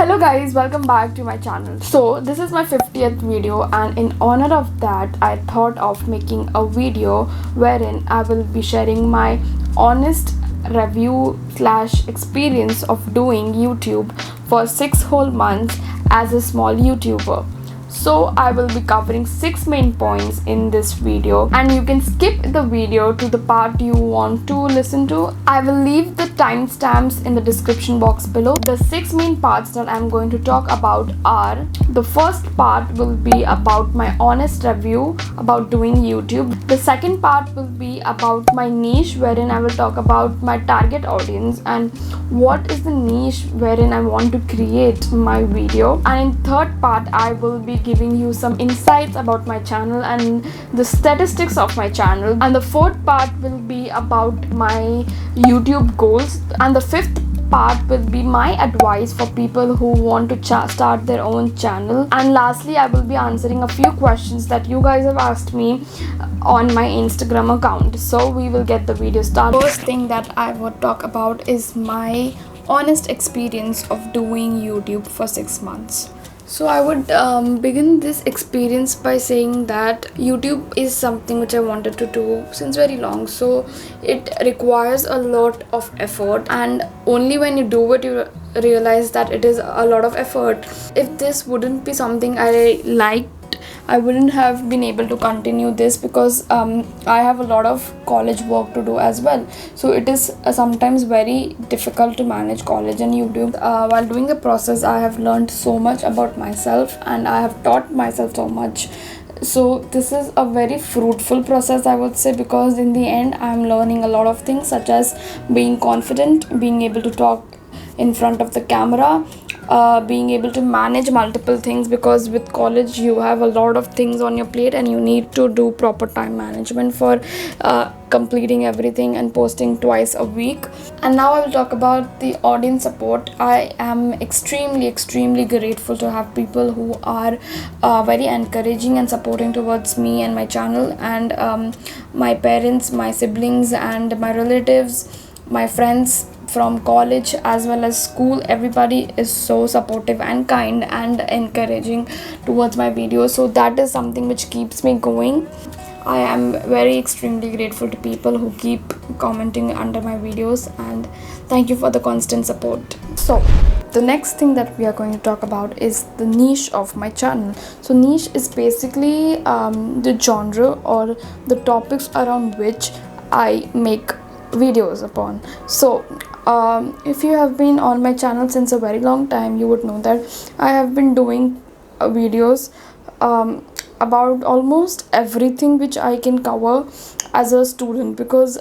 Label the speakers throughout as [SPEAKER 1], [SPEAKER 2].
[SPEAKER 1] Hello guys, welcome back to my channel. So this is my 50th video, and in honor of that I thought of making a video wherein I will be sharing my honest review slash experience of doing YouTube for 6 whole months as a small YouTuber. So I will be covering 6 main points in this video, and you can skip the video to the part you want to listen to. I will leave the timestamps in the description box below. The 6 main parts that I'm going to talk about are: the first part will be about my honest review about doing YouTube. The second part will be about my niche, wherein I will talk about my target audience and what is the niche wherein I want to create my video. And in third part I will be giving you some insights about my channel and the statistics of my channel. And the fourth part will be about my YouTube goals. And the fifth part will be my advice for people who want to start their own channel. And lastly, I will be answering a few questions that you guys have asked me on my Instagram account. So we will get the video started. First thing that I would talk about is my honest experience of doing YouTube for 6 months. So I would begin this experience by saying that YouTube is something which I wanted to do since very long. So it requires a lot of effort, and only when you do it you realize that it is a lot of effort. If this wouldn't be something I liked, I wouldn't have been able to continue this, because I have a lot of college work to do as well. So it is sometimes very difficult to manage college and YouTube. While doing the process, I have learned so much about myself, and I have taught myself so much. So this is a very fruitful process, I would say, because in the end I'm learning a lot of things, such as being confident, being able to talk in front of the camera, being able to manage multiple things, because with college you have a lot of things on your plate and you need to do proper time management for completing everything and posting twice a week. And now I will talk about the audience support. I am extremely grateful to have people who are very encouraging and supporting towards me and my channel, and my parents, my siblings, and my relatives, my friends from college as well as school. Everybody is so supportive and kind and encouraging towards my videos, so that is something which keeps me going. I am very extremely grateful to people who keep commenting under my videos, and thank you for the constant support. So the next thing that we are going to talk about is the niche of my channel. So niche is basically the genre or the topics around which I make videos upon. So if you have been on my channel since a very long time, you would know that I have been doing videos about almost everything which I can cover as a student, because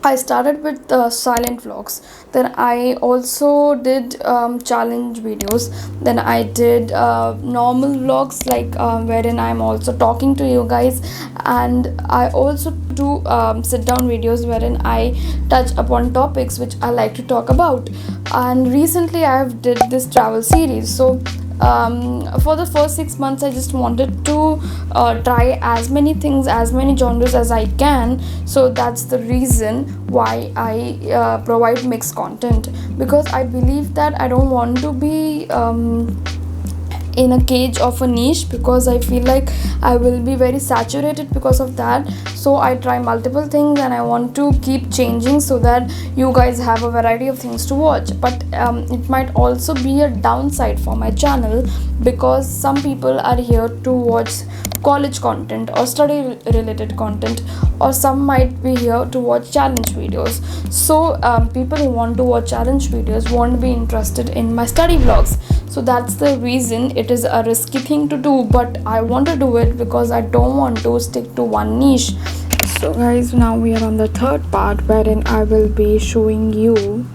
[SPEAKER 1] I started with silent vlogs, then I also did challenge videos, then I did normal vlogs like wherein I'm also talking to you guys, and I also do sit down videos wherein I touch upon topics which I like to talk about. And recently I have did this travel series. So for the first 6 months I just wanted to try as many things, as many genres as I can. So that's the reason why I provide mixed content, because I believe that I don't want to be in a cage of a niche, because I feel like I will be very saturated because of that. So I try multiple things and I want to keep changing so that you guys have a variety of things to watch. But it might also be a downside for my channel, because some people are here to watch college content or study related content, or some might be here to watch challenge videos. So people who want to watch challenge videos won't be interested in my study vlogs. So that's the reason it is a risky thing to do, but I want to do it because I don't want to stick to one niche. So guys, now we are on the third part, wherein I will be showing you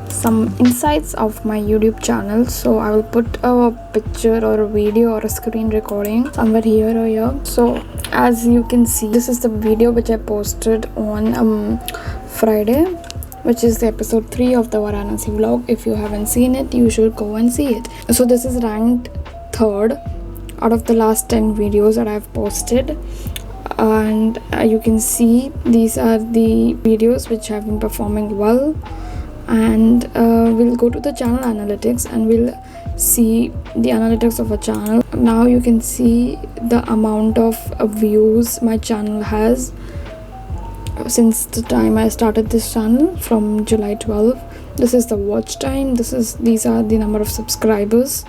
[SPEAKER 1] some insights of my YouTube channel. So I will put a picture or a video or a screen recording somewhere here or here. So as you can see, this is the video which I posted on Friday, which is the episode 3 of the Varanasi vlog. If you haven't seen it, you should go and see it. So this is ranked 3rd out of the last 10 videos that I've posted, and you can see these are the videos which have been performing well. and we'll go to the channel analytics and we'll see the analytics of a channel. Now you can see the amount of views my channel has since the time I started this channel from July 12. This is the watch time. These are the number of subscribers.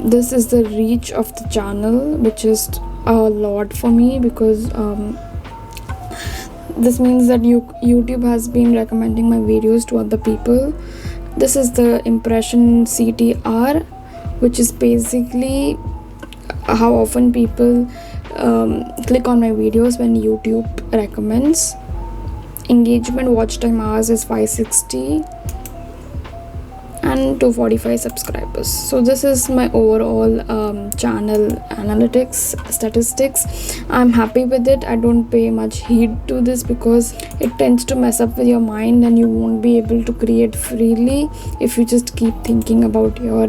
[SPEAKER 1] This is the reach of the channel, which is a lot for me because this means that YouTube has been recommending my videos to other people. This is the impression CTR, which is basically how often people click on my videos when YouTube recommends. Engagement watch time hours is 560 and 245 subscribers. So this is my overall channel analytics statistics. I'm happy with it. I don't pay much heed to this because it tends to mess up with your mind and you won't be able to create freely if you just keep thinking about your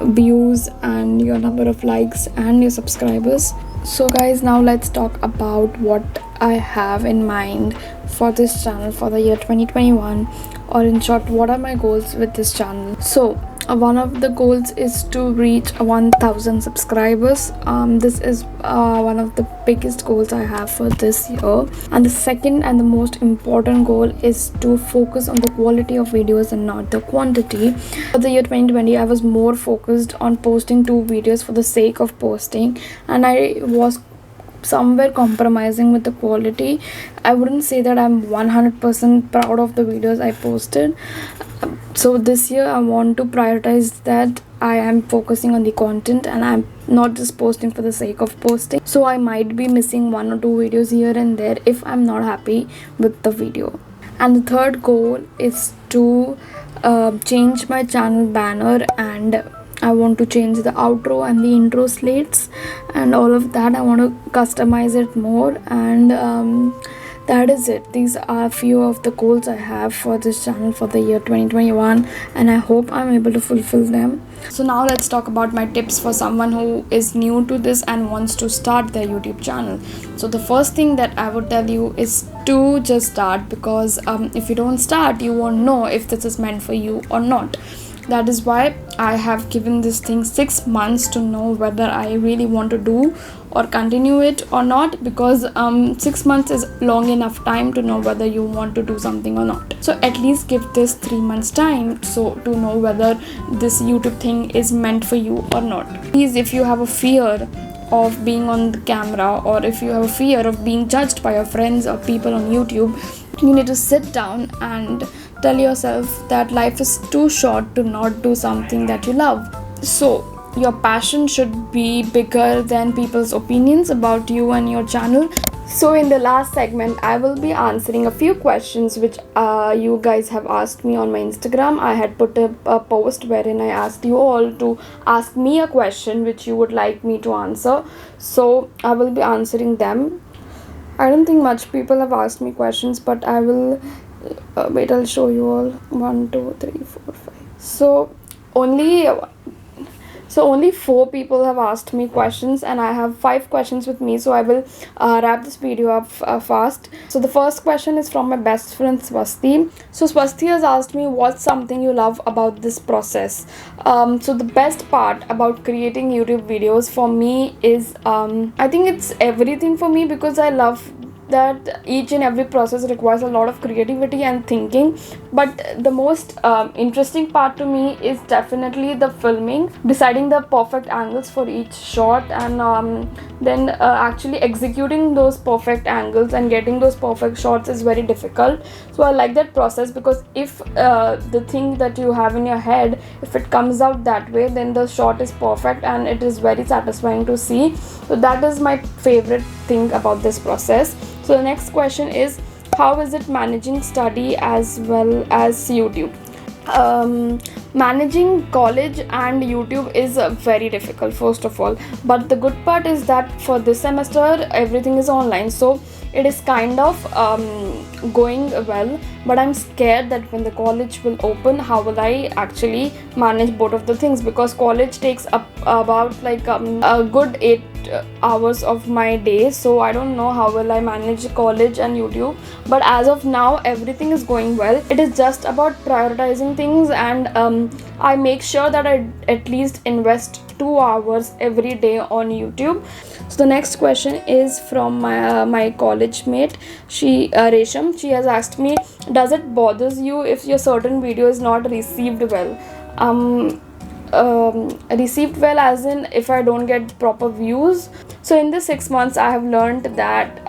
[SPEAKER 1] views and your number of likes and your subscribers. So guys, now let's talk about what I have in mind for this channel for the year 2021, or in short, what are my goals with this channel. So one of the goals is to reach 1000 subscribers. This is one of the biggest goals I have for this year, and the second and the most important goal is to focus on the quality of videos and not the quantity. For the year 2020, I was more focused on posting 2 videos for the sake of posting, and I was somewhere compromising with the quality. I wouldn't say that I'm 100% proud of the videos I posted. So this year I want to prioritize that I am focusing on the content and I'm not just posting for the sake of posting. So I might be missing 1 or 2 videos here and there if I'm not happy with the video. And the third goal is to change my channel banner, and I want to change the outro and the intro slates and all of that. I want to customize it more, and that is it. These are a few of the goals I have for this channel for the year 2021, and I hope I'm able to fulfill them. So now let's talk about my tips for someone who is new to this and wants to start their YouTube channel. So the first thing that I would tell you is to just start, because if you don't start, you won't know if this is meant for you or not. That is why I have given this thing 6 months to know whether I really want to do or continue it or not, because 6 months is long enough time to know whether you want to do something or not. So at least give this 3 months time so to know whether this YouTube thing is meant for you or not. Please, if you have a fear of being on the camera, or if you have a fear of being judged by your friends or people on YouTube, you need to sit down and tell yourself that life is too short to not do something that you love. So your passion should be bigger than people's opinions about you and your channel. So in the last segment, I will be answering a few questions which you guys have asked me on my Instagram. I had put a post wherein I asked you all to ask me a question which you would like me to answer. So I will be answering them. I don't think much people have asked me questions, but I will wait, I'll show you all. 1 2 3 4 5. So only 4 people have asked me questions, and I have 5 questions with me, so I will wrap this video up fast. So the first question is from my best friend Swasti. So Swasti has asked me, what's something you love about this process? So the best part about creating YouTube videos for me is I think it's everything for me, because I love that each and every process requires a lot of creativity and thinking. But the most interesting part to me is definitely the filming, deciding the perfect angles for each shot, and then actually executing those perfect angles and getting those perfect shots is very difficult. So I like that process, because if the thing that you have in your head, if it comes out that way, then the shot is perfect and it is very satisfying to see. So that is my favorite thing about this process. So the next question is, how is it managing study as well as YouTube? Managing college and YouTube is very difficult, first of all, but the good part is that for this semester everything is online, so it is kind of going well, but I'm scared that when the college will open, how will I actually manage both of the things, because college takes up about like a good 8 hours of my day. So I don't know how will I manage college and YouTube, but as of now everything is going well. It is just about prioritizing things, and I make sure that I at least invest 2 hours every day on YouTube. So the next question is from my college mate, Resham. She has asked me, does it bothers you if your certain video is not received well? Received well as in if I don't get proper views. So in the 6 months I have learned that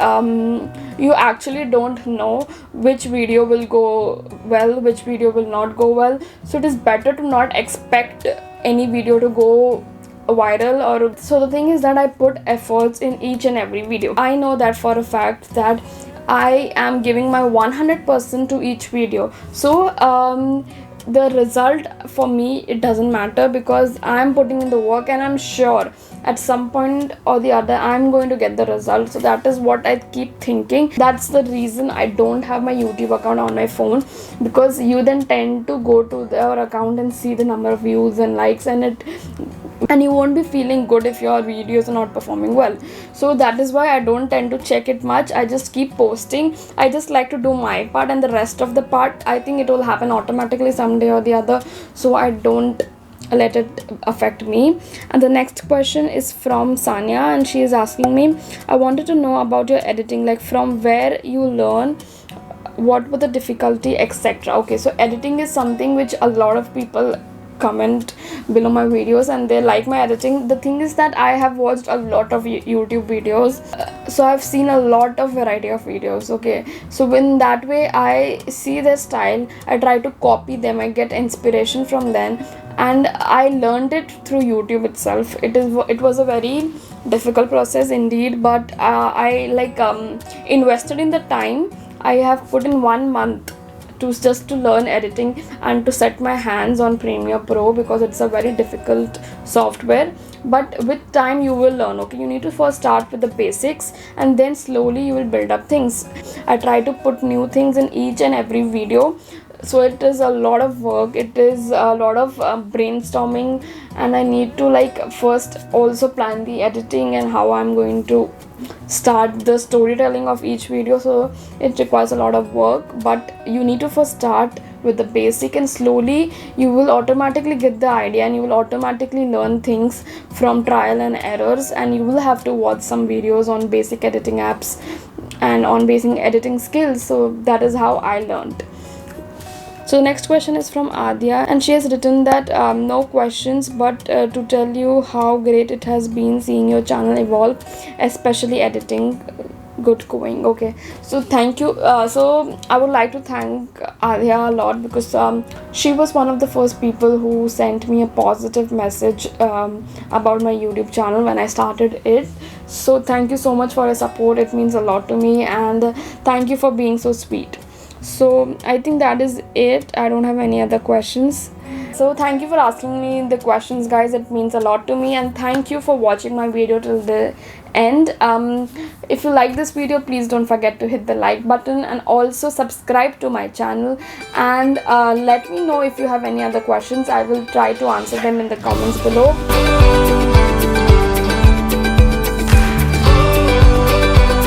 [SPEAKER 1] you actually don't know which video will go well, which video will not go well. So it is better to not expect any video to go viral. Or so the thing is that I put efforts in each and every video. I know that for a fact that I am giving my 100% to each video. So the result for me, it doesn't matter, because I'm putting in the work and I'm sure at some point or the other I'm going to get the result. So that is what I keep thinking. That's the reason I don't have my YouTube account on my phone, because you then tend to go to their account and see the number of views and likes, and you won't be feeling good if your videos are not performing well. So that is why I don't tend to check it much. I just keep posting. I just like to do my part, and the rest of the part, I think it will happen automatically someday or the other. So I don't let it affect me. And the next question is from Sanya, and she is asking me, I wanted to know about your editing, like from where you learn, what were the difficulty, etc. Okay, so editing is something which a lot of people comment below my videos and they like my editing. The thing is that I have watched a lot of YouTube videos, so I've seen a lot of variety of videos. Okay, so in that way I see their style, I try to copy them, I get inspiration from them, and I learned it through YouTube itself. It was a very difficult process indeed, but I invested in the time. I have put in 1 month to learn editing and to set my hands on Premiere Pro, because it's a very difficult software. But with time you will learn. Okay, you need to first start with the basics, and then slowly you will build up things. I try to put new things in each and every video, so it is a lot of work, it is a lot of brainstorming, and I need to first also plan the editing and how I'm going to start the storytelling of each video. So it requires a lot of work, but you need to first start with the basic, and slowly you will automatically get the idea, and you will automatically learn things from trial and errors, and you will have to watch some videos on basic editing apps and on basic editing skills. So that is how I learned. So the next question is from Adya, and she has written that no questions, but to tell you how great it has been seeing your channel evolve, especially editing. Good going. Okay, so thank you. So I would like to thank Adya a lot, because she was one of the first people who sent me a positive message about my YouTube channel when I started it. So thank you so much for your support. It means a lot to me, and thank you for being so sweet. So I think that is it. I don't have any other questions. So thank you for asking me the questions, guys. It means a lot to me, and thank you for watching my video till the end. If you like this video, please don't forget to hit the like button, and also subscribe to my channel, and let me know if you have any other questions. I will try to answer them in the comments below.